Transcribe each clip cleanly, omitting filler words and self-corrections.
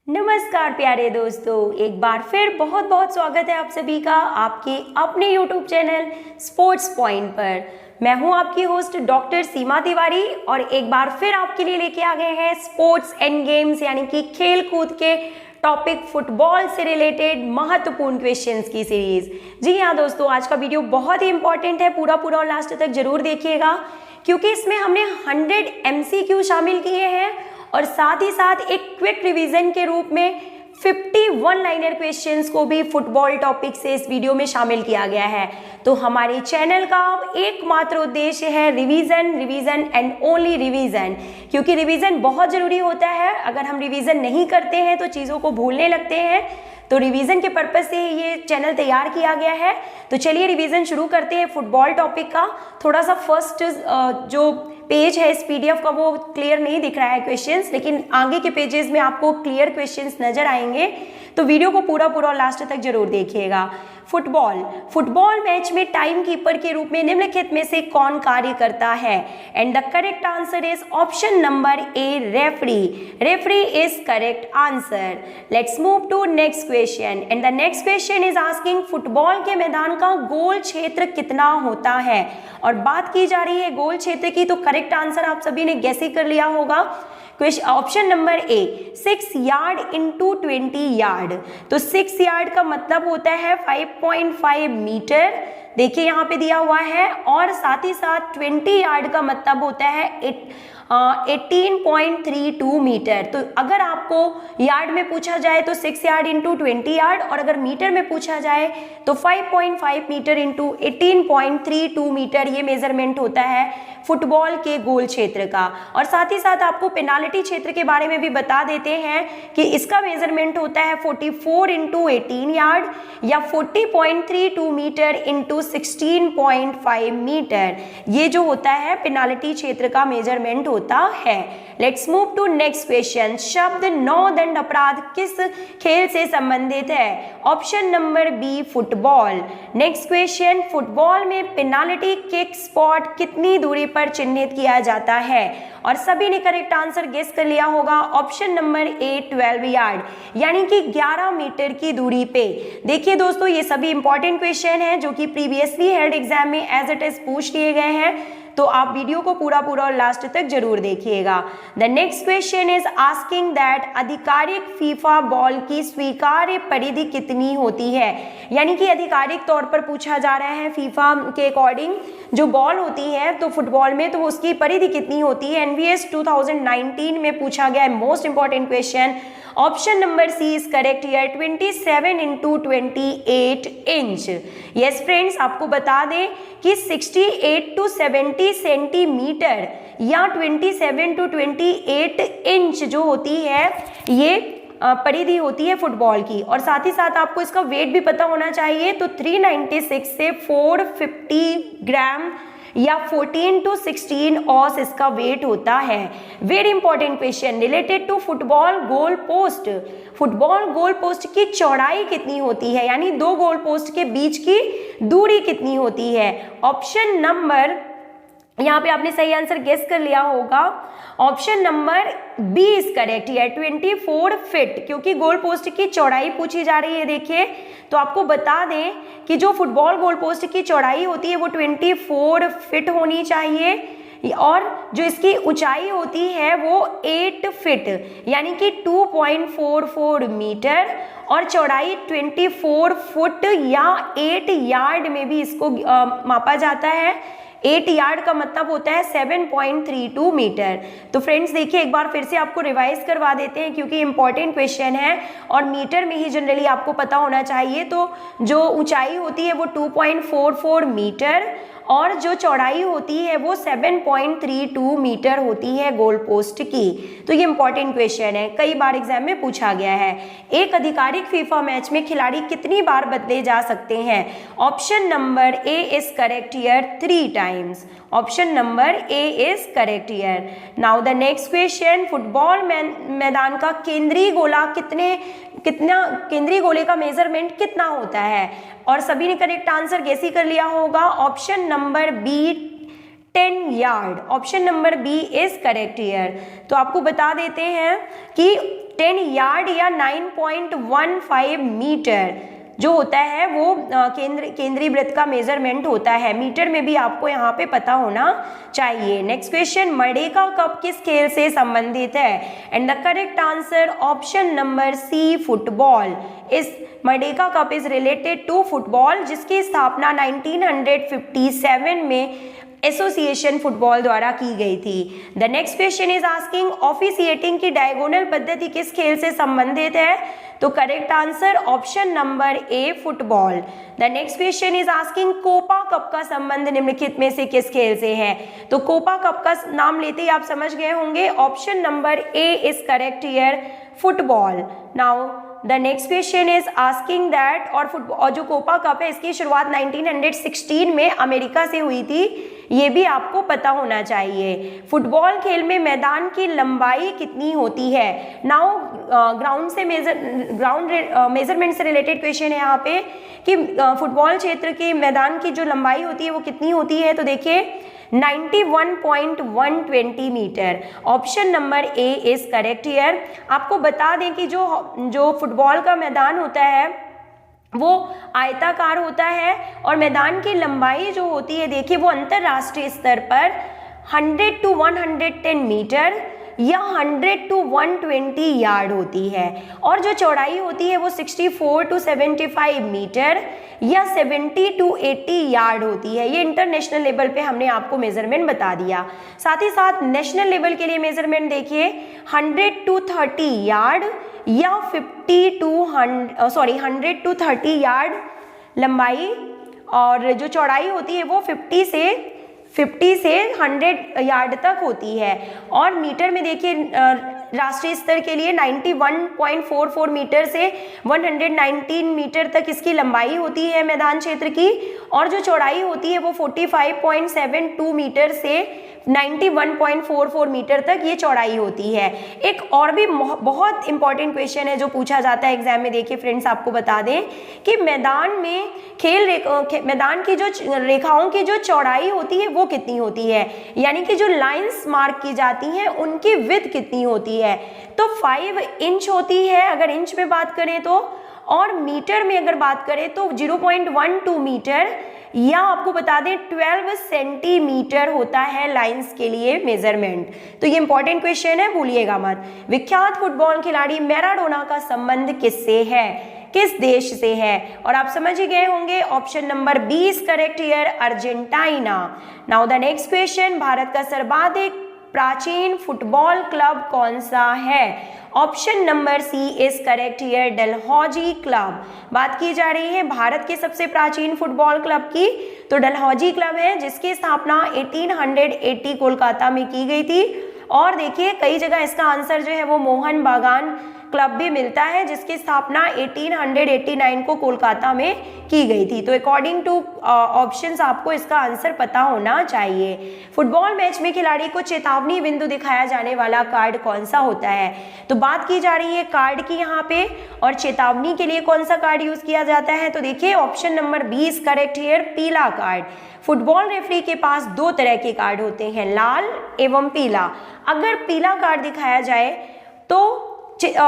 नमस्कार प्यारे दोस्तों, एक बार फिर बहुत बहुत स्वागत है आप सभी का आपके अपने YouTube चैनल स्पोर्ट्स पॉइंट पर। मैं हूं आपकी होस्ट डॉक्टर सीमा तिवारी और एक बार फिर आपके लिए लेके आ गए हैं स्पोर्ट्स एंड गेम्स यानी कि खेल कूद के टॉपिक फुटबॉल से रिलेटेड महत्वपूर्ण क्वेश्चंस की सीरीज। जी हाँ दोस्तों, आज का वीडियो बहुत ही इंपॉर्टेंट है, पूरा और लास्ट तक जरूर देखिएगा क्योंकि इसमें हमने 100 MCQ शामिल किए हैं और साथ ही साथ एक क्विक रिवीजन के रूप में 51 लाइनर क्वेश्चंस को भी फुटबॉल टॉपिक से इस वीडियो में शामिल किया गया है। तो हमारे चैनल का एकमात्र उद्देश्य है रिवीजन एंड ओनली रिवीजन, क्योंकि रिवीजन बहुत जरूरी होता है। अगर हम रिवीजन नहीं करते हैं तो चीज़ों को भूलने लगते हैं, तो रिवीजन के पर्पस से ये चैनल तैयार किया गया है। तो चलिए रिवीजन शुरू करते हैं फुटबॉल टॉपिक का। थोड़ा सा फर्स्ट जो पेज है इस PDF का वो क्लियर नहीं दिख रहा है क्वेश्चंस, लेकिन आगे के पेजेस में आपको क्लियर क्वेश्चंस नजर आएंगे। तो वीडियो को पूरा और लास्ट तक जरूर देखिएगा। फुटबॉल मैच में टाइम कीपर के रूप में निम्नलिखित में से कौन कार्य करता है? And the correct answer is option number A, referee is correct answer. Let's move to next question and the next question is asking football के मैदान का गोल क्षेत्र कितना होता है? और बात की जा रही है गोल क्षेत्र की, तो करेक्ट आंसर आप सभी ने गैस ही कर लिया होगा। ऑप्शन नंबर ए, 6 यार्ड इंटू 20 यार्ड। तो 6 यार्ड का मतलब होता है 5.5 मीटर, देखिए यहाँ पे दिया हुआ है, और साथ ही साथ 20 यार्ड का मतलब होता है 18.32 मीटर। तो अगर आपको यार्ड में पूछा जाए तो 6 यार्ड इंटू 20 यार्ड, और अगर मीटर में पूछा जाए तो 5.5 मीटर इंटू 18.32 मीटर, ये मेजरमेंट होता है फुटबॉल के गोल क्षेत्र का। और साथ ही साथ आपको पेनाल्टी क्षेत्र के बारे में भी बता देते हैं कि इसका मेजरमेंट होता है 44 इंटू 18 यार्ड या 40.32 मीटर इंटू 16.5 मीटर। ये जो होता है पेनाल्टी क्षेत्र का मेजरमेंट होता है। Let's move to next question. शब्द नौ दंड अपराध किस खेल से संबंधित है? Option number B, football. Next question, football में पेनाल्टी किक स्पॉट कितनी दूरी पर चिन्हित किया जाता है? और सभी ने करेक्ट आंसर गेस कर लिया होगा। ऑप्शन नंबर ए, 12 यार्ड, यानी कि 11 मीटर की दूरी पे। देखिए दोस्तों, ये सभी इंपॉर्टेंट क्वेश्चन हैं जो कि प्रीवियसली हेल्ड एग्जाम में एज इट इज पूछ लिए गए हैं, तो आप वीडियो को पूरा और लास्ट तक जरूर देखिएगा। The next question is asking that आधिकारिक फीफा बॉल की स्वीकार्य परिधि कितनी होती है? यानी कि आधिकारिक तौर पर पूछा जा रहा है फीफा के अकॉर्डिंग जो बॉल होती है तो फुटबॉल में, तो उसकी परिधि कितनी होती है? NVS 2019 में पूछा गया है most important question. Option number C is correct here, 27 into 28 inch. Yes friends, आपको बता दें कि 68 टू 70 सेंटीमीटर या 27 टू 28 इंच जो होती है ये परिधि होती है फुटबॉल की। और साथ ही साथ आपको इसका वेट भी पता होना चाहिए, तो 396 से 450 ग्राम या 14 टू 16 ऑस इसका वेट होता है। Very important question related to football goal post. Football goal post की चौड़ाई कितनी होती है, यानी दो गोल पोस्ट के बीच की दूरी कितनी होती है? ऑप्शन नंबर, यहाँ पे आपने सही आंसर गेस कर लिया होगा, option number B is correct है, 24 फीट, क्योंकि गोल पोस्ट की चौड़ाई पूछी जा रही है। देखिए, तो आपको बता दें कि जो फुटबॉल गोल पोस्ट की चौड़ाई होती है वो 24 फीट होनी चाहिए, और जो इसकी ऊंचाई होती है वो 8 फीट यानी कि 2.44 मीटर, और चौड़ाई 24 फुट या 8 यार्ड में भी इसको मापा जाता है। 8 यार्ड का मतलब होता है 7.32 मीटर। तो फ्रेंड्स देखिए, एक बार फिर से आपको रिवाइज करवा देते हैं क्योंकि इंपॉर्टेंट क्वेश्चन है और मीटर में ही जनरली आपको पता होना चाहिए। तो जो ऊंचाई होती है वो 2.44 मीटर और जो चौड़ाई होती है वो 7.32 मीटर होती है गोल पोस्ट की। तो ये इंपॉर्टेंट क्वेश्चन है, कई बार एग्जाम में पूछा गया है। एक आधिकारिक फीफा मैच में खिलाड़ी कितनी बार बदले जा सकते हैं? Option number A is correct here, 3 times. Option number A is correct here. Now the next question, football मैदान का केंद्रीय गोले का मेजरमेंट कितना होता है? और सभी ने करेक्ट आंसर गेस ही कर लिया होगा। Option number B, 10 yard. Option number B is correct here. तो आपको बता देते हैं कि 10 यार्ड या 9.15 मीटर जो होता है वो केंद्रीय वृत्त का मेजरमेंट होता है। मीटर में भी आपको यहाँ पे पता होना चाहिए। नेक्स्ट क्वेश्चन, मर्डेका कप किस खेल से संबंधित है? And the correct answer option number C, football. इस Merdeka cup is related to football, जिसकी स्थापना 1957 में एसोसिएशन फुटबॉल द्वारा की गई थी। The next question is asking officiating की डायगोनल पद्धति किस खेल से संबंधित है? तो correct answer option number A, football. The next question is asking Copa cup का संबंध निम्नलिखित में से किस खेल से है? तो कोपा कप का नाम लेते ही आप समझ गए होंगे, option number A is correct here, football. Now the next question is asking that, और जो कोपा कप है इसकी शुरुआत 1916 में अमेरिका से हुई थी, ये भी आपको पता होना चाहिए। फुटबॉल खेल में मैदान की लंबाई कितनी होती है? नाउ ग्राउंड मेजरमेंट से रिलेटेड क्वेश्चन है यहाँ पे कि फुटबॉल क्षेत्र के मैदान की जो लंबाई होती है वो कितनी होती है? तो देखिए 91.120 meter. Option number A is correct here. आपको बता दें कि जो फुटबॉल का मैदान होता है वो आयताकार होता है और मैदान की लंबाई जो होती है, देखिए वो अंतरराष्ट्रीय स्तर पर 100 to 110 मीटर या 100 to 120 यार्ड होती है, और जो चौड़ाई होती है वो 64 to 75 मीटर या 70 to 80 यार्ड होती है। ये इंटरनेशनल लेवल पे हमने आपको मेजरमेंट बता दिया। साथ ही साथ नेशनल लेवल के लिए मेजरमेंट देखिए 100 to 30 यार्ड या 100 to 30 यार्ड लंबाई, और जो चौड़ाई होती है वो 50 से 100 यार्ड तक होती है। और मीटर में देखिए राष्ट्रीय स्तर के लिए 91.44 मीटर से 119 मीटर तक इसकी लंबाई होती है मैदान क्षेत्र की, और जो चौड़ाई होती है वो 45.72 मीटर से 91.44 मीटर तक ये चौड़ाई होती है। एक और भी बहुत इंपॉर्टेंट क्वेश्चन है जो पूछा जाता है एग्जाम में, देखिए फ्रेंड्स आपको बता दें कि मैदान में मैदान की जो रेखाओं की जो चौड़ाई होती है वो कितनी होती है, यानी कि जो लाइंस मार्क की जाती हैं उनकी विड्थ कितनी होती है? तो 5 इंच होती है अगर इंच में बात करें तो, और मीटर में अगर बात करें तो 0.12 मीटर या आपको बता दें 12 सेंटीमीटर होता है लाइंस के लिए मेजरमेंट। तो ये इंपॉर्टेंट क्वेश्चन है, भूलिएगा मत। विख्यात फुटबॉल खिलाड़ी मैराडोना का संबंध किससे है, किस देश से है? और आप समझ ही गए होंगे, option number B is correct here, Argentina. Now the next question, Bharat का सर्वाधिक प्राचीन फुटबॉल क्लब कौन सा है? Option number C is correct here, Dalhousie club. बात की जा रही है भारत के सबसे प्राचीन फुटबॉल क्लब की, तो डलहौजी क्लब है जिसकी स्थापना 1880 कोलकाता में की गई थी। और देखिए कई जगह इसका आंसर जो है वो मोहन बागान क्लब भी मिलता है जिसकी स्थापना 1889 को कोलकाता में की गई थी। तो अकॉर्डिंग टू ऑप्शंस आपको इसका आंसर पता होना चाहिए। फुटबॉल मैच में खिलाड़ी को चेतावनी बिंदु दिखाया जाने वाला कार्ड कौन सा होता है? तो बात की जा रही है कार्ड की यहाँ पे, और चेतावनी के लिए कौन सा कार्ड यूज किया जाता है? तो देखिए option number B is correct here, पीला कार्ड। फुटबॉल रेफरी के पास 2 तरह के कार्ड होते हैं, लाल एवं पीला। अगर पीला कार्ड दिखाया जाए तो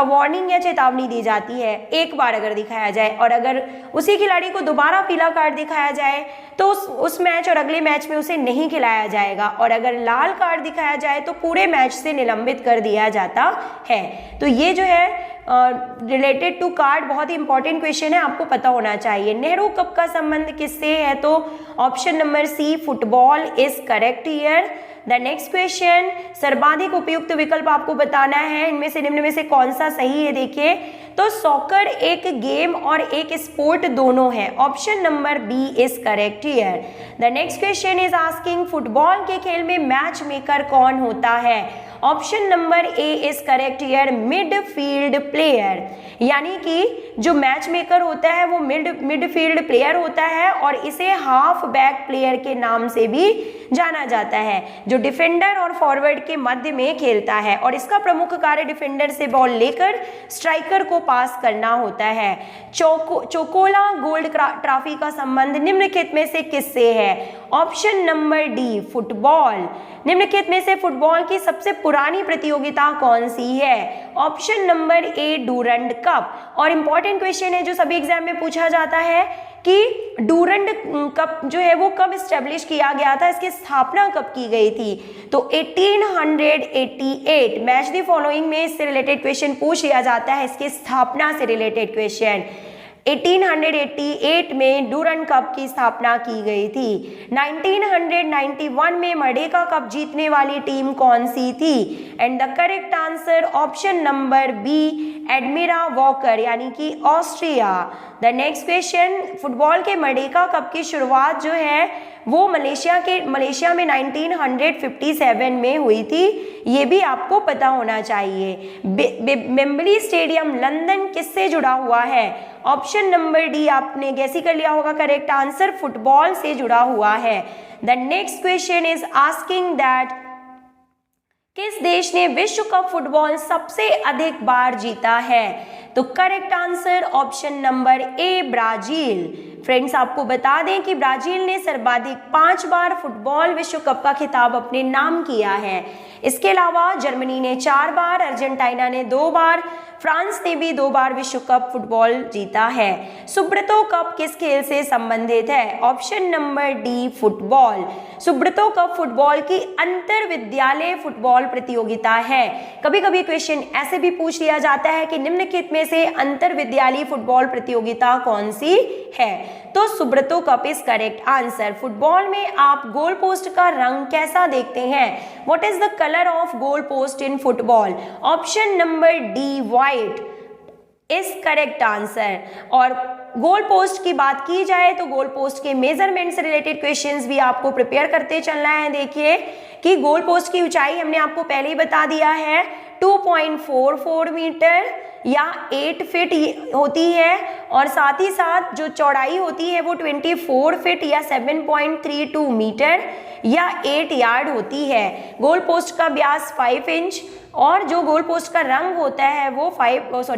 वार्निंग या चेतावनी दी जाती है एक बार अगर दिखाया जाए, और अगर उसी खिलाड़ी को दोबारा पीला कार्ड दिखाया जाए तो उस मैच और अगले मैच में उसे नहीं खिलाया जाएगा, और अगर लाल कार्ड दिखाया जाए तो पूरे मैच से निलंबित कर दिया जाता है। तो ये जो है रिलेटेड टू कार्ड बहुत ही इंपॉर्टेंट क्वेश्चन है, आपको पता होना चाहिए। नेहरू कप का संबंध किससे है? तो option number C, football is correct here. The next question, सर्वाधिक उपयुक्त विकल्प आपको बताना है, इनमें से निम्न में से कौन सा सही है? देखिए तो सॉकर एक गेम और एक स्पोर्ट दोनों है, option number B is correct here. The next question is asking football के खेल में मैच मेकर कौन होता है? Option number A is correct here, midfield player. यानी कि जो मैच मेकर होता है वो मिडफील्ड प्लेयर होता है, और इसे हाफ बैक प्लेयर के नाम से भी जाना जाता है, जो डिफेंडर और फॉरवर्ड के मध्य में खेलता है, और इसका प्रमुख कार्य डिफेंडर से बॉल लेकर स्ट्राइकर को पास करना होता है। चोकोला गोल्ड ट्रॉफी का संबंध निम्नलिखित में से किससे है? Option number D football. निम्नलिखित में से फुटबॉल की सबसे पुरानी प्रतियोगिता कौन सी है? ऑप्शन नंबर ए डूरंड कप। और इंपॉर्टेंट क्वेश्चन है जो सभी एग्जाम में पूछा जाता है कि डूरंड कप जो है वो कब स्टेब्लिश किया गया था, इसकी स्थापना कब की गई थी? तो 1888। मैच द फॉलोइंग में इससे रिलेटेड क्वेश्चन पूछ लिया जाता है, इसकी स्थापना से रिलेटेड क्वेश्चन। 1888 में डूरंड कप की स्थापना की गई थी। 1991 में मर्डेका कप जीतने वाली टीम कौन सी थी? And the correct answer option number B Admira Wacker यानी कि Austria. The next question, football के मर्डेका कप की शुरुआत जो है वो मलेशिया में 1957 में हुई थी, ये भी आपको पता होना चाहिए। वेम्बली स्टेडियम लंदन किससे जुड़ा हुआ है? ऑप्शन नंबर डी आपने गैस ही कर लिया होगा, करेक्ट आंसर फुटबॉल से जुड़ा हुआ है। The next question is asking that किस देश ने विश्व कप फुटबॉल सबसे अधिक बार जीता है? तो करेक्ट आंसर ऑप्शन नंबर ए ब्राजील। फ्रेंड्स आपको बता दें कि ब्राजील ने सर्वाधिक 5 बार फुटबॉल विश्व कप का खिताब अपने नाम किया है। इसके अलावा जर्मनी ने 4 बार, अर्जेंटीना ने 2 बार, फ्रांस ने भी 2 बार विश्व कप फुटबॉल जीता है। सुब्रतो कप किस खेल से संबंधित है? Option number D football. Subroto cup football की अंतर विद्यालय फुटबॉल प्रतियोगिता है। कभी कभी क्वेश्चन ऐसे भी पूछ लिया जाता है कि निम्नलिखित में से अंतर विद्यालय फुटबॉल प्रतियोगिता कौन सी है? तो Subroto cup is correct answer. Football में आप गोल पोस्ट का रंग कैसा देखते हैं? What is the colour of goal post in football? Option number D white is correct answer. और गोल पोस्ट की बात की जाए तो गोल पोस्ट के मेजरमेंट से रिलेटेड क्वेश्चंस भी आपको प्रिपेयर करते चलना है। देखिए कि गोल पोस्ट की ऊंचाई हमने आपको पहले ही बता दिया है 2.44 मीटर या 8 फीट होती है, और साथ ही साथ जो चौड़ाई होती है वो 24 फीट या 7.32 मीटर या 8 यार्ड होती है। गोल पोस्ट का व्यास 5 इंच और जो गोल पोस्ट का रंग होता है वो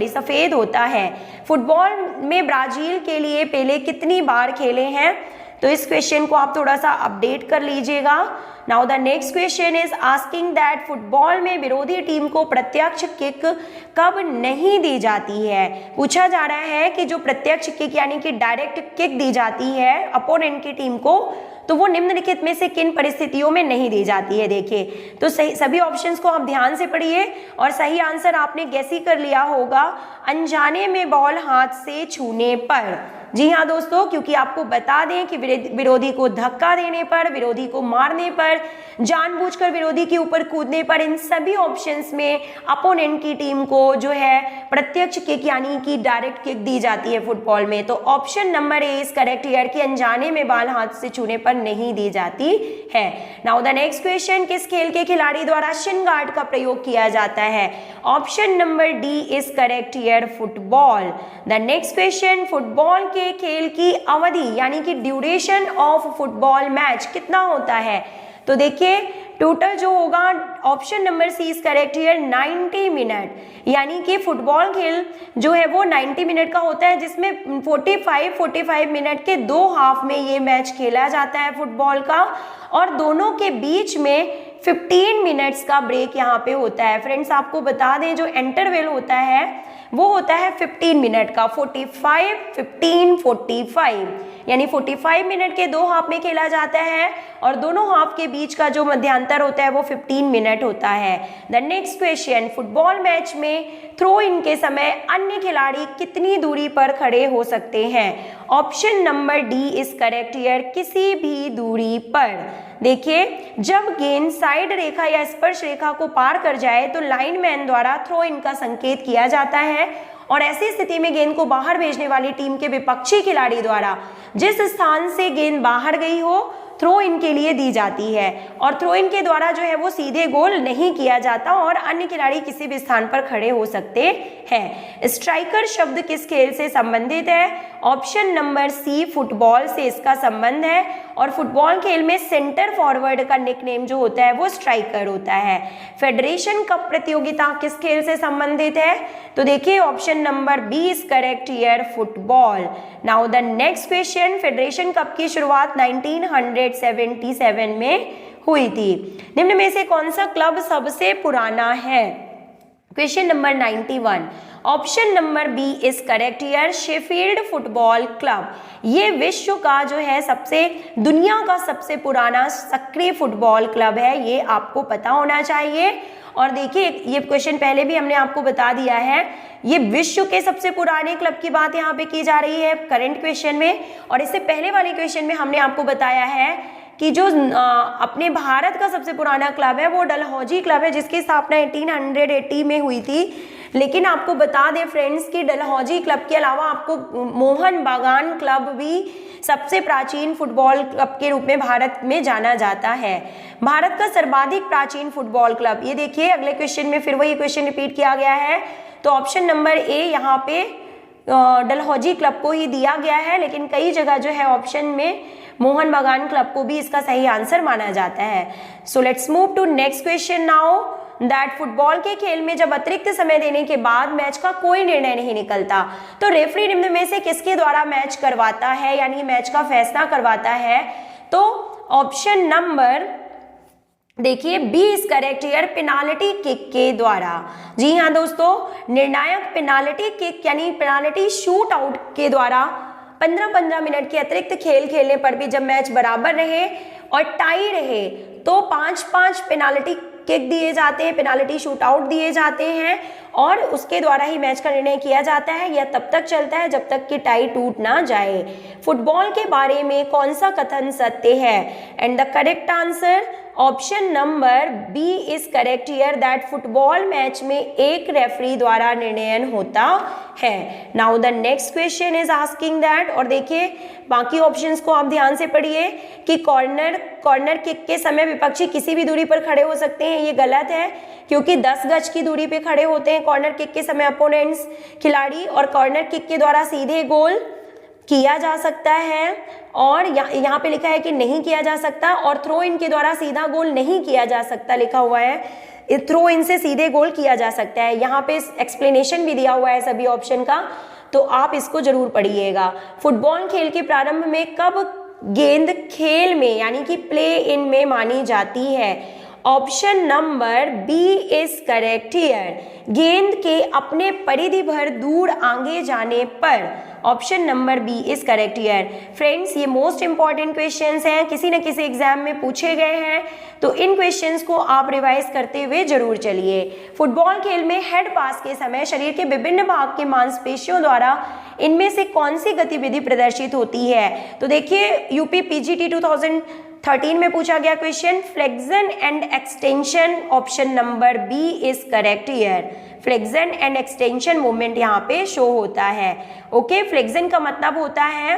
सफ़ेद होता है। फुटबॉल में ब्राजील के लिए पेले कितनी बार खेले हैं? तो इस क्वेश्चन को आप थोड़ा सा अपडेट कर लीजिएगा। Now the next question is asking that football में विरोधी टीम को प्रत्यक्ष किक कब नहीं दी जाती है? पूछा जा रहा है कि जो प्रत्यक्ष किक यानी कि डायरेक्ट किक दी जाती है अपोनेंट की टीम को, तो वो निम्नलिखित में से किन परिस्थितियों में नहीं दी जाती है? देखिए तो सभी ऑप्शंस को आप ध्यान से पढ़िए और सही आंसर आपने गैस ही कर लिया होगा, अनजाने में बॉल हाथ से छूने पर। जी हाँ दोस्तों, क्योंकि आपको बता दें कि विरोधी को धक्का देने पर, विरोधी को मारने पर, जानबूझकर विरोधी के ऊपर कूदने पर, इन सभी ऑप्शंस में अपोनेंट की टीम को जो है प्रत्यक्ष किक यानी कि डायरेक्ट किक दी जाती है फुटबॉल में। तो option number A is correct here कि अनजाने में बॉल हाथ से छूने पर नहीं दी जाती है। नाउ द नेक्स्ट क्वेश्चन, किस खेल के खिलाड़ी द्वारा शिन गार्ड का प्रयोग किया जाता है? Option number D is correct here football. The next question, football के खेल की अवधि यानी कि ड्यूरेशन ऑफ फुटबॉल मैच कितना होता है? तो देखिए टोटल जो होगा option number C is correct here 90 minute, यानी कि फुटबॉल खेल जो है वो 90 मिनट का होता है, जिसमें 45 मिनट के 2 हाफ में ये मैच खेला जाता है फुटबॉल का, और दोनों के बीच में 15 मिनट्स का ब्रेक यहाँ पे होता है। फ्रेंड्स आपको बता दें जो इंटरवल होता है वो होता है 15 मिनट का, 45, 15, 45, यानी 45 मिनट के 2 हाफ में खेला जाता है और दोनों हाफ के बीच का जो मध्यांतर होता है वो 15 मिनट होता है। The next question, football match में थ्रो इन के समय अन्य खिलाड़ी कितनी दूरी पर खड़े हो सकते हैं? Option number D is correct here, किसी भी दूरी पर। देखिए जब गेंद साइड रेखा या स्पर्श रेखा को पार कर जाए तो लाइनमैन द्वारा थ्रो इन का संकेत किया जाता है, और ऐसी स्थिति में गेंद को बाहर भेजने वाली टीम के विपक्षी खिलाड़ी द्वारा जिस स्थान से गेंद बाहर गई हो थ्रो इन के लिए दी जाती है, और थ्रो इन के द्वारा जो है वो सीधे गोल नहीं किया जाता और अन्य खिलाड़ी किसी भी स्थान पर खड़े हो सकते हैं। स्ट्राइकर शब्द किस खेल से संबंधित है? ऑप्शन नंबर सी फुटबॉल से इसका संबंध है, और फुटबॉल खेल में सेंटर फॉरवर्ड का निकनेम जो होता है वो स्ट्राइकर होता है। फेडरेशन कप प्रतियोगिता किस खेल से संबंधित है? तो देखिए option number B is correct here, football. Now the next question, federation cup की शुरुआत 1977 में हुई थी। निम्न में से कौन सा क्लब सबसे पुराना है? Question number 91, option number B is correct here, Sheffield football club. ये विश्व का जो है दुनिया का सबसे पुराना सक्रिय फुटबॉल क्लब है, ये आपको पता होना चाहिए। और देखिए ये क्वेश्चन पहले भी हमने आपको बता दिया है, ये विश्व के सबसे पुराने क्लब की बात यहाँ पे की जा रही है करंट क्वेश्चन में। और इससे पहले वाले क्वेश्चन में हमने आपको बताया है कि जो अपने भारत का सबसे पुराना क्लब है वो डलहौजी क्लब है, जिसकी स्थापना 1880 में हुई थी। लेकिन आपको बता दें फ्रेंड्स कि डलहौजी क्लब के अलावा आपको मोहन बागान क्लब भी सबसे प्राचीन फुटबॉल क्लब के रूप में भारत में जाना जाता है। भारत का सर्वाधिक प्राचीन फुटबॉल क्लब, ये देखिए अगले क्वेश्चन में फिर वही क्वेश्चन रिपीट किया गया है। तो ऑप्शन नंबर ए यहाँ पे डलहौजी क्लब को ही दिया गया है, लेकिन कई जगह जो है ऑप्शन में मोहन बागान क्लब को भी इसका सही आंसर माना जाता है। So let's move to next question now, that football के खेल में जब अतिरिक्त समय देने के बाद मैच का कोई निर्णय नहीं निकलता तो रेफरी निम्न में से किसके द्वारा मैच करवाता है, यानी मैच का फैसला करवाता है? तो ऑप्शन नंबर देखिए B is correct here, penalty kick के द्वारा। जी हाँ दोस्तों, निर्णायक पेनाल्टी किक यानी पेनाल्टी शूट आउट के द्वारा 15-15 मिनट के अतिरिक्त खेल खेलने पर भी जब मैच बराबर रहे और टाई रहे तो 5-5 पेनाल्टी किक दिए जाते हैं, पेनाल्टी शूट आउट दिए जाते हैं और उसके द्वारा ही मैच का निर्णय किया जाता है। यह तब तक चलता है जब तक कि टाई टूट ना जाए। फुटबॉल के बारे में कौन सा कथन सत्य है? And the correct answer option number B is correct here, that football match में एक रेफरी द्वारा निर्णय होता है। Now the next question is asking that, और देखिए बाकी ऑप्शंस को आप ध्यान से पढ़िए कि कॉर्नर किक के समय विपक्षी किसी भी दूरी पर खड़े हो सकते हैं, ये गलत है क्योंकि 10 गज की दूरी पे खड़े होते हैं कॉर्नर किक के समय अपोनेंट्स खिलाड़ी, और कॉर्नर किक के द्वारा सीधे गोल किया जा सकता है और यहाँ पे लिखा है कि नहीं किया जा सकता, और थ्रो इन के द्वारा सीधा गोल नहीं किया जा सकता लिखा हुआ है, थ्रो इन से सीधे गोल किया जा सकता है। यहाँ पे एक्सप्लेनेशन भी दिया हुआ है सभी ऑप्शन का, तो आप इसको जरूर पढ़िएगा। फुटबॉल खेल के प्रारंभ में कब गेंद खेल में यानी कि प्ले इन में मानी जाती है? Option number B is correct here, गेंद के अपने परिधि भर दूर आगे जाने पर। Option number B is correct here. Friends ये मोस्ट इंपॉर्टेंट क्वेश्चंस हैं, किसी न किसी एग्जाम में पूछे गए हैं, तो इन क्वेश्चंस को आप रिवाइज करते हुए जरूर चलिए। फुटबॉल खेल में हेड पास के समय शरीर के विभिन्न भाग के मांसपेशियों द्वारा इनमें से कौन सी गतिविधि प्रदर्शित होती है? तो देखिए यूपी पीजीटी 2013 में पूछा गया question, flexion and extension. Option number B is correct here, flexion and extension movement यहाँ पे शो होता है। ओके, फ्लेक्शन का मतलब होता है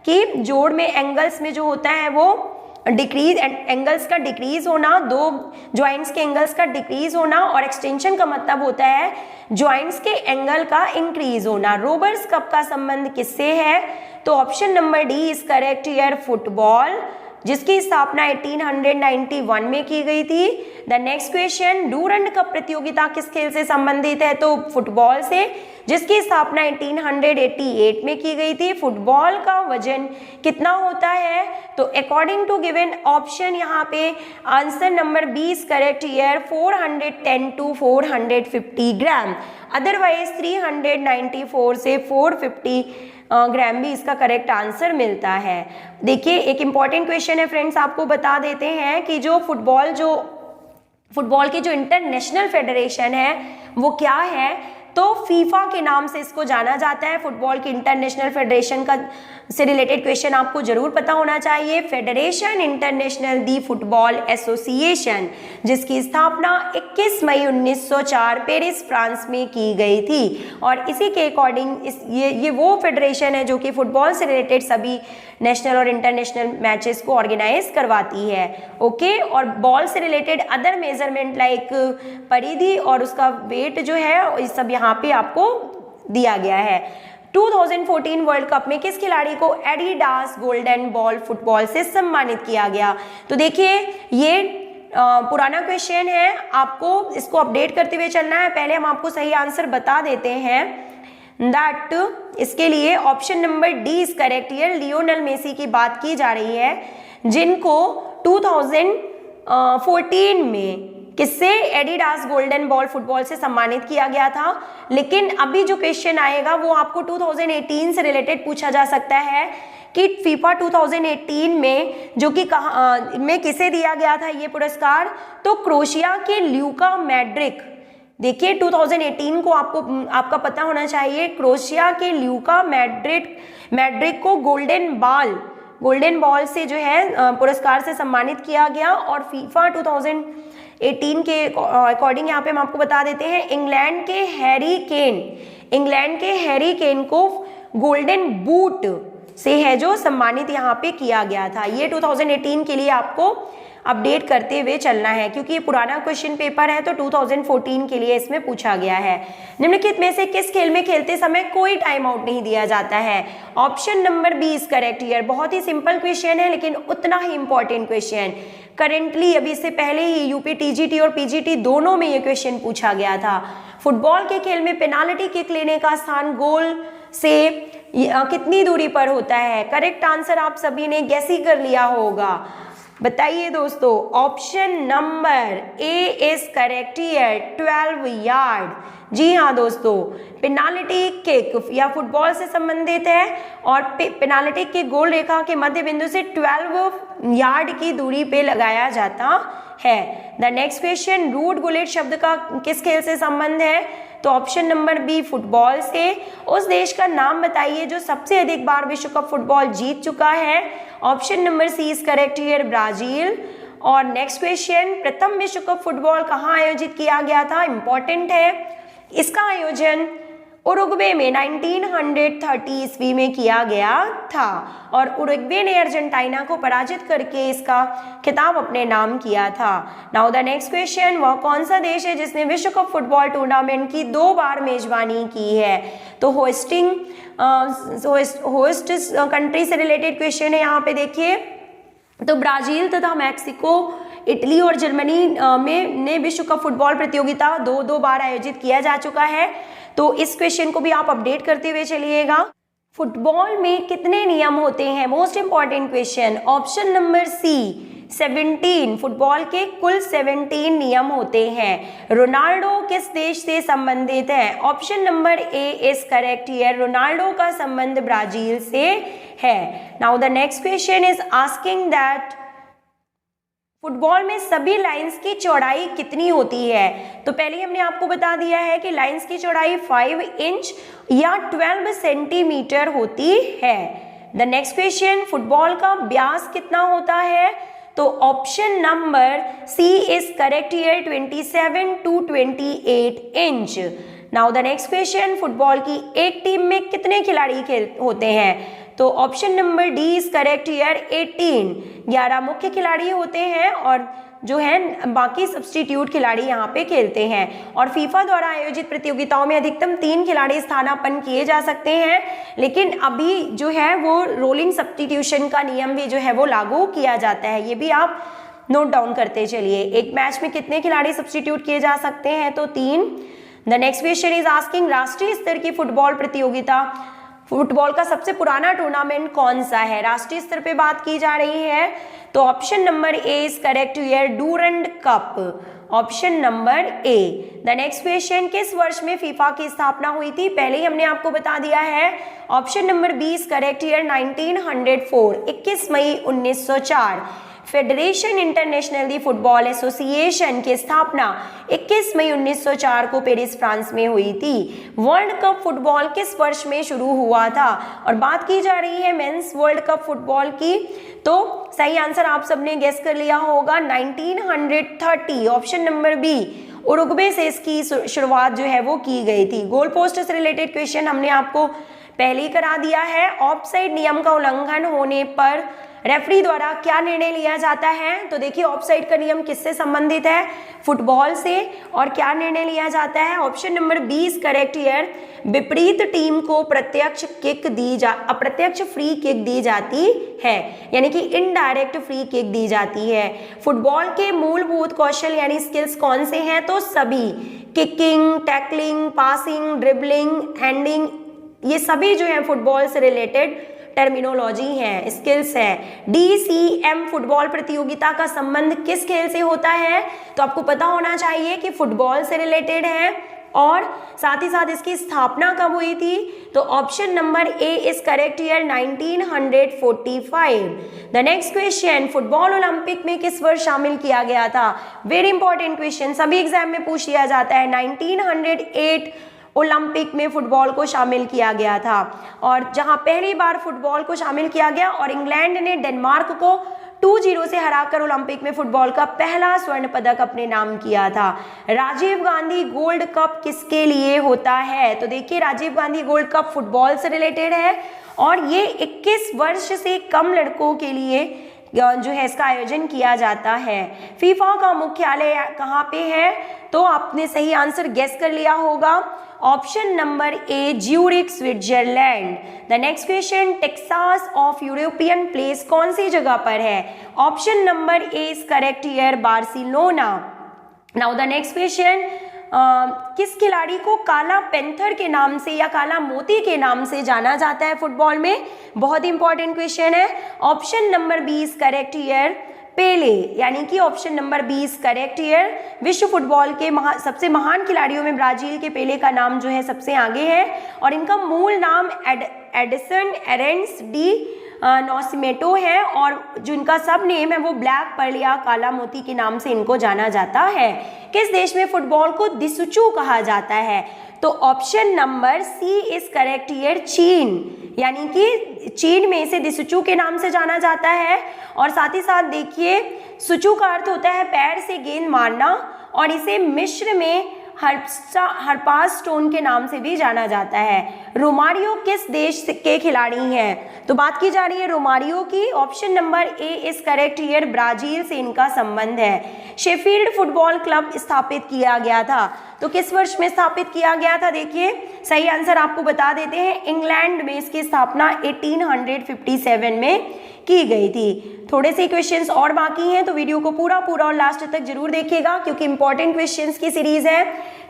कि जोड़ में एंगल्स में जो होता है वो डिक्रीज, एंगल्स का डिक्रीज होना, दो ज्वाइंट्स के एंगल्स का डिक्रीज होना, और एक्सटेंशन का मतलब होता है ज्वाइंट्स के एंगल का इंक्रीज होना। रोबर्स कप का संबंध किससे है? तो option number D is correct here, football, जिसकी स्थापना 1891 में की गई थी। The next question, Durand cup प्रतियोगिता किस खेल से संबंधित है? तो फुटबॉल से, जिसकी स्थापना 1888 में की गई थी। फुटबॉल का वजन कितना होता है? तो अकॉर्डिंग टू गिवन ऑप्शन यहाँ पे answer number B is correct here, 410 to 450 gram, otherwise 394 से 450 ग्राम भी इसका करेक्ट आंसर मिलता है। देखिए एक इंपॉर्टेंट क्वेश्चन है फ्रेंड्स, आपको बता देते हैं कि जो फुटबॉल की जो इंटरनेशनल फेडरेशन है वो क्या है? तो फीफा के नाम से इसको जाना जाता है। फुटबॉल की इंटरनेशनल फेडरेशन का से रिलेटेड क्वेश्चन आपको जरूर पता होना चाहिए। Federation international the football association, जिसकी स्थापना 21 मई 1904 पेरिस फ्रांस में की गई थी, और इसी के अकॉर्डिंग ये वो फेडरेशन है जो कि फुटबॉल से रिलेटेड सभी नेशनल और इंटरनेशनल मैचेस को ऑर्गेनाइज करवाती है। ओके, और बॉल से रिलेटेड अदर मेजरमेंट लाइक परिधि और उसका वेट जो है, ये सब यहाँ पे आपको दिया गया है। 2014 वर्ल्ड कप में किस खिलाड़ी को एडिडास गोल्डन बॉल फुटबॉल से सम्मानित किया गया? तो देखिए ये पुराना क्वेश्चन है, आपको इसको अपडेट करते हुए चलना है। पहले हम आपको सही आंसर बता देते हैं दैट इसके लिए option number D is correct. Year Lionel Messi की बात की जा रही है, जिनको 2014 में किससे एडिडास गोल्डन बॉल फुटबॉल से सम्मानित किया गया था। लेकिन अभी जो क्वेश्चन आएगा वो आपको 2018 से रिलेटेड पूछा जा सकता है कि फीफा 2018 में जो कि में किसे दिया गया था ये पुरस्कार, तो क्रोएशिया के ल्यूका मैड्रिक। देखिए 2018 को आपका पता होना चाहिए, क्रोएशिया के ल्यूका मैड्रिक को गोल्डन बॉल से जो है पुरस्कार से सम्मानित किया गया। और फीफा 2018 के अकॉर्डिंग यहाँ पे हम आपको बता देते हैं, इंग्लैंड के हैरी केन को गोल्डन बूट से है जो सम्मानित यहाँ पे किया गया था। ये 2018 के लिए आपको अपडेट करते हुए चलना है, क्योंकि ये पुराना क्वेश्चन पेपर है तो 2014 के लिए इसमें पूछा गया है। निम्नलिखित में से किस खेल में खेलते समय कोई टाइम आउट नहीं दिया जाता है? Option number B is correct. Year बहुत ही सिंपल क्वेश्चन है लेकिन उतना ही इंपॉर्टेंट क्वेश्चन। करेंटली अभी इससे पहले ही यूपी टीजीटी और पीजीटी दोनों में ये क्वेश्चन पूछा गया था। फुटबॉल के खेल में पेनाल्टी किक लेने का स्थान गोल से कितनी दूरी पर होता है? करेक्ट आंसर आप सभी ने गैस ही कर लिया होगा, बताइए दोस्तों। Option number A is correct here 12 yard. जी हाँ दोस्तों, पेनाल्टी किक या फुटबॉल से संबंधित है और पेनाल्टी किक गोल रेखा के मध्य बिंदु से 12 यार्ड की दूरी पे लगाया जाता है। The next question, root gullet शब्द का किस खेल से संबंध है? तो ऑप्शन नंबर बी फुटबॉल से। उस देश का नाम बताइए जो सबसे अधिक बार विश्व कप फुटबॉल जीत चुका है। Option number C is correct here Brazil. और नेक्स्ट क्वेश्चन, प्रथम विश्व कप फुटबॉल कहाँ आयोजित किया गया था? इंपॉर्टेंट है, इसका आयोजन उरुग्वे में 1930 ईस्वी में किया गया था और उरुग्वे ने अर्जेंटीना को पराजित करके इसका खिताब अपने नाम किया था। नाउ द नेक्स्ट क्वेश्चन, वह कौन सा देश है जिसने विश्व कप फुटबॉल टूर्नामेंट की 2 बार मेजबानी की है? तो होस्ट कंट्री से रिलेटेड क्वेश्चन है यहाँ पे देखिए। तो ब्राजील तथा मैक्सिको, इटली और जर्मनी ने विश्व कप फुटबॉल प्रतियोगिता 2 बार आयोजित किया जा चुका है। तो इस क्वेश्चन को भी आप अपडेट करते हुए चलिएगा। फुटबॉल में कितने नियम होते हैं? Most important question. Option number C 17। Football के कुल 17 नियम होते हैं। रोनाल्डो किस देश से संबंधित है? Option number A is correct year. Ronaldo का संबंध ब्राजील से है। Now the next question is asking that football में सभी लाइंस की चौड़ाई कितनी होती है? तो पहले हमने आपको बता दिया है कि लाइंस की चौड़ाई 5 इंच या 12 सेंटीमीटर होती है। द नेक्स्ट क्वेश्चन, फुटबॉल का व्यास कितना होता है? तो option number C is correct here 27 to 28 inch. Now the next question, football की एक टीम में कितने खिलाड़ी होते हैं? तो option number D is correct here 18। 11 मुख्य खिलाड़ी होते हैं और जो है बाकी सब्स्टिट्यूट खिलाड़ी यहाँ पे खेलते हैं। और फीफा द्वारा आयोजित प्रतियोगिताओं में अधिकतम 3 खिलाड़ी स्थानापन्न किए जा सकते हैं, लेकिन अभी जो है वो रोलिंग सब्स्टिट्यूशन का नियम भी जो है वो लागू किया जाता है। ये भी आप नोट डाउन करते चलिए। एक मैच में कितने खिलाड़ी सब्स्टिट्यूट किए जा सकते हैं? तो 3। The next question is asking राष्ट्रीय स्तर की फुटबॉल प्रतियोगिता, फुटबॉल का सबसे पुराना टूर्नामेंट कौन सा है? राष्ट्रीय स्तर पे बात की जा रही है। तो option number A is correct year Durand cup. Option number A. The next question, किस वर्ष में फीफा की स्थापना हुई थी? पहले ही हमने आपको बता दिया है। Option number B is correct here 1904। 21 मई 1904। Federation international the football association की स्थापना 21 मई 1904 को पेरिस फ्रांस में हुई थी। वर्ल्ड कप फुटबॉल किस वर्ष में शुरू हुआ था? और बात की जा रही है मेंस वर्ल्ड कप फुटबॉल की, तो सही आंसर आप सबने गेस कर लिया होगा 1930। ऑप्शन नंबर बी, उरुग्वे से इसकी शुरुआत जो है वो की गई थी। गोल पोस्ट से रिलेटेड क्वेश्चन हमने आपको पहले ही करा दिया है। ऑफसाइड नियम का उल्लंघन होने पर रेफरी द्वारा क्या निर्णय लिया जाता है? तो देखिए ऑफसाइड का नियम किससे संबंधित है? फुटबॉल से। और क्या निर्णय लिया जाता है? Option number B is correct here. विपरीत टीम को अप्रत्यक्ष फ्री किक दी जाती है, यानी कि इनडायरेक्ट फ्री किक दी जाती है। फुटबॉल के मूलभूत कौशल यानी स्किल्स कौन से हैं? तो सभी, kicking, tackling, passing, dribbling, handing, ये सभी जो है फुटबॉल से रिलेटेड टर्मिनोलॉजी है, स्किल्स है। DCM फुटबॉल प्रतियोगिता का संबंध किस खेल से होता है? तो आपको पता होना चाहिए कि फुटबॉल से रिलेटेड है। और साथ ही साथ इसकी स्थापना कब हुई थी? तो option number A is correct year 1945। The next question, football Olympic में किस वर्ष शामिल किया गया था? वेरी इंपॉर्टेंट क्वेश्चन, सभी एग्जाम में पूछ लिया जाता है। 1908 ओलंपिक में फुटबॉल को शामिल किया गया था, और जहां पहली बार फुटबॉल को शामिल किया गया और इंग्लैंड ने डेनमार्क को 2-0 से हराकर ओलंपिक में फुटबॉल का पहला स्वर्ण पदक अपने नाम किया था। राजीव गांधी गोल्ड कप किसके लिए होता है? तो देखिए Rajiv Gandhi gold cup football से रिलेटेड है और ये 21 वर्ष से कम लड़कों के लिए जो है इसका आयोजन किया जाता है। फीफा का मुख्यालय कहाँ पे है? तो आपने सही आंसर गेस कर लिया होगा, option number A Zurich Switzerland. The next question, Texas of European place कौन सी जगह पर है? Option number A is correct here, Barcelona. Now the next question, किस खिलाड़ी को काला पैंथर के नाम से या काला मोती के नाम से जाना जाता है फुटबॉल में? बहुत इंपॉर्टेंट क्वेश्चन है। Option number B is correct here, Pele, यानी कि option number B is correct here. विश्व फुटबॉल के सबसे महान खिलाड़ियों में ब्राजील के पेले का नाम जो है सबसे आगे है, और इनका मूल नाम एडिसन एरेंस डी नॉसिमेटो है, और जो इनका सब नेम है वो ब्लैक पर्ल या काला मोती के नाम से इनको जाना जाता है। किस देश में फुटबॉल को दिसुचू कहा जाता है? तो option number C is correct here, चीन, यानी कि चीन में इसे दिसुचू के नाम से जाना जाता है। और साथ ही साथ देखिए सुचू का अर्थ होता है पैर से गेंद मारना, और इसे मिस्र में हरपास स्टोन के नाम से भी जाना जाता है। रोमारियो किस देश के खिलाड़ी हैं? तो बात की जा रही है रोमारियो की। Option number A is correct here, Brazil से इनका संबंध है। शेफील्ड फुटबॉल क्लब स्थापित किया गया था, तो किस वर्ष में स्थापित किया गया था? देखिए सही आंसर आपको बता देते हैं, इंग्लैंड में इसकी स्थापना 1857 में की गई थी। थोड़े से क्वेश्चंस और बाकी हैं, तो वीडियो को पूरा और लास्ट तक जरूर देखिएगा, क्योंकि इंपॉर्टेंट क्वेश्चंस की सीरीज है।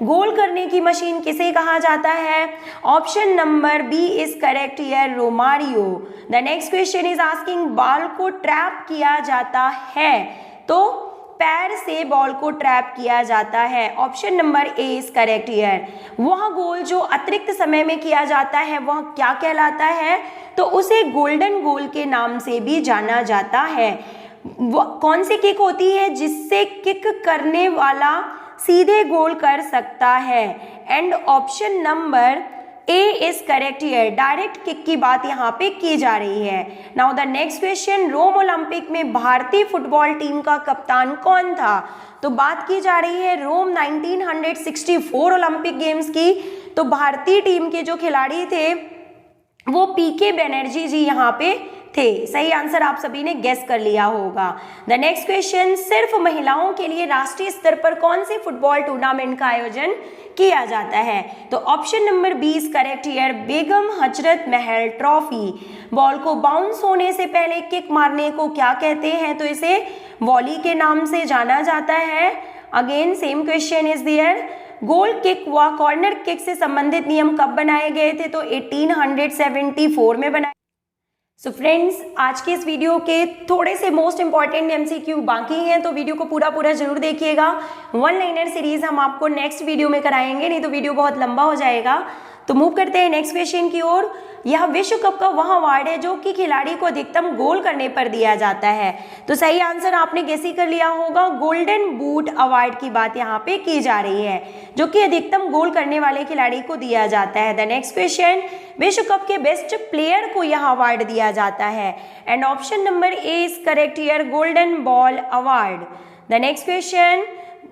गोल करने की मशीन किसे कहा जाता है? Option number B is correct here, Romario. The next question is asking, ball को ट्रैप किया जाता है, तो पैर से बॉल को ट्रैप किया जाता है। Option number A is correct here. वह गोल जो अतिरिक्त समय में किया जाता है वह क्या कहलाता है? तो उसे गोल्डन गोल के नाम से भी जाना जाता है। कौन सी किक होती है जिससे किक करने वाला सीधे गोल कर सकता है? And option number A is correct here, direct kick की बात यहाँ पे की जा रही है। Now the next question, Rome Olympic में भारतीय फुटबॉल टीम का कप्तान कौन था? तो बात की जा रही है रोम 1964 ओलंपिक गेम्स की। तो भारतीय टीम के जो खिलाड़ी थे वो पीके बनर्जी जी यहाँ पे थे। सही आंसर आप सभी ने गेस कर लिया होगा। द नेक्स्ट क्वेश्चन, सिर्फ महिलाओं के लिए राष्ट्रीय स्तर पर कौन से फुटबॉल टूर्नामेंट का आयोजन किया जाता है? तो option number B is correct here, Begum Hazrat Mahal trophy. Ball को बाउंस होने से पहले किक मारने को क्या कहते हैं? तो इसे वॉली के नाम से जाना जाता है। Again same question is there. Goal kick व कॉर्नर किक से संबंधित नियम कब बनाए गए थे? तो 1874 में बनाए। सो फ्रेंड्स, आज के इस वीडियो के थोड़े से मोस्ट इंपॉर्टेंट एमसीक्यू बाकी हैं, तो वीडियो को पूरा जरूर देखिएगा। वन लाइनर सीरीज हम आपको नेक्स्ट वीडियो में कराएंगे, नहीं तो वीडियो बहुत लंबा हो जाएगा। तो मूव करते हैं नेक्स्ट क्वेश्चन की ओर। यह विश्व कप का वह अवार्ड है जो कि खिलाड़ी को अधिकतम गोल करने पर दिया जाता है। तो सही आंसर आपने गेस ही कर लिया होगा, गोल्डन बूट अवार्ड की बात यहाँ पे की जा रही है, जो कि अधिकतम गोल करने वाले खिलाड़ी को दिया जाता है। द नेक्स्ट क्वेश्चन, विश्व कप के बेस्ट प्लेयर को यह अवार्ड दिया जाता है। And option number A is correct here, golden ball award. The next question,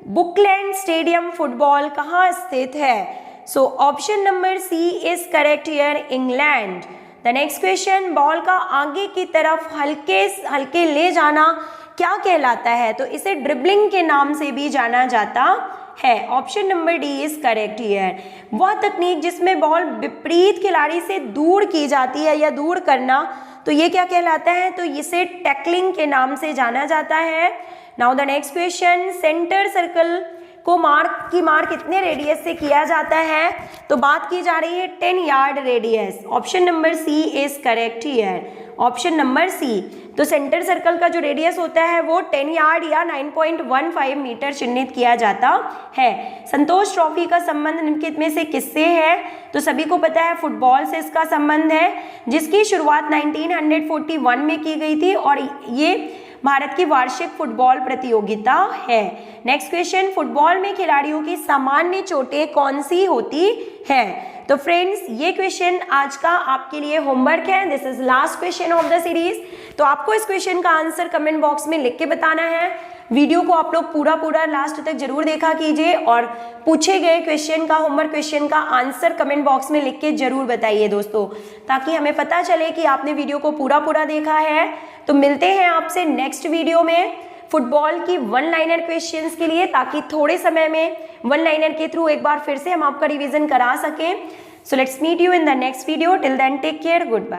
Buckland stadium football कहाँ स्थित है? So option number C is correct here, England. The next question, ball का आगे की तरफ हल्के हल्के ले जाना क्या कहलाता है? तो इसे ड्रिबलिंग के नाम से भी जाना जाता है। Option number D is correct here. वह तकनीक जिसमें बॉल विपरीत खिलाड़ी से दूर की जाती है या दूर करना, तो ये क्या कहलाता है? तो इसे टैकलिंग के नाम से जाना जाता है। Now the next question, centre circle को मार्क कितने रेडियस से किया जाता है? तो बात की जा रही है 10 yard radius. Option number C is correct here. Option number C. तो सेंटर सर्कल का जो रेडियस होता है वो 10 यार्ड या 9.15 मीटर चिन्हित किया जाता है। संतोष ट्रॉफी का संबंध निम्नलिखित में से किससे है? तो सभी को पता है फुटबॉल से इसका संबंध है, जिसकी शुरुआत 1941 में की गई थी और ये भारत की वार्षिक फुटबॉल प्रतियोगिता है। नेक्स्ट क्वेश्चन, फुटबॉल में खिलाड़ियों की सामान्य चोटें कौन सी होती हैं? तो फ्रेंड्स, ये क्वेश्चन आज का आपके लिए होमवर्क है। This is last question of the series. तो आपको इस क्वेश्चन का आंसर कमेंट बॉक्स में लिख के बताना है। वीडियो को आप लोग पूरा लास्ट तक जरूर देखा कीजिए और पूछे गए क्वेश्चन का, होमवर्क क्वेश्चन का आंसर कमेंट बॉक्स में लिख के जरूर बताइए दोस्तों, ताकि हमें पता चले कि आपने वीडियो को पूरा देखा है। तो मिलते हैं आपसे नेक्स्ट वीडियो में फुटबॉल की वन लाइनर क्वेश्चंस के लिए, ताकि थोड़े समय में वन लाइनर के थ्रू एक बार फिर से हम आपका रिवीजन करा सकें। So let's meet you in the next video. Till then take care, good bye.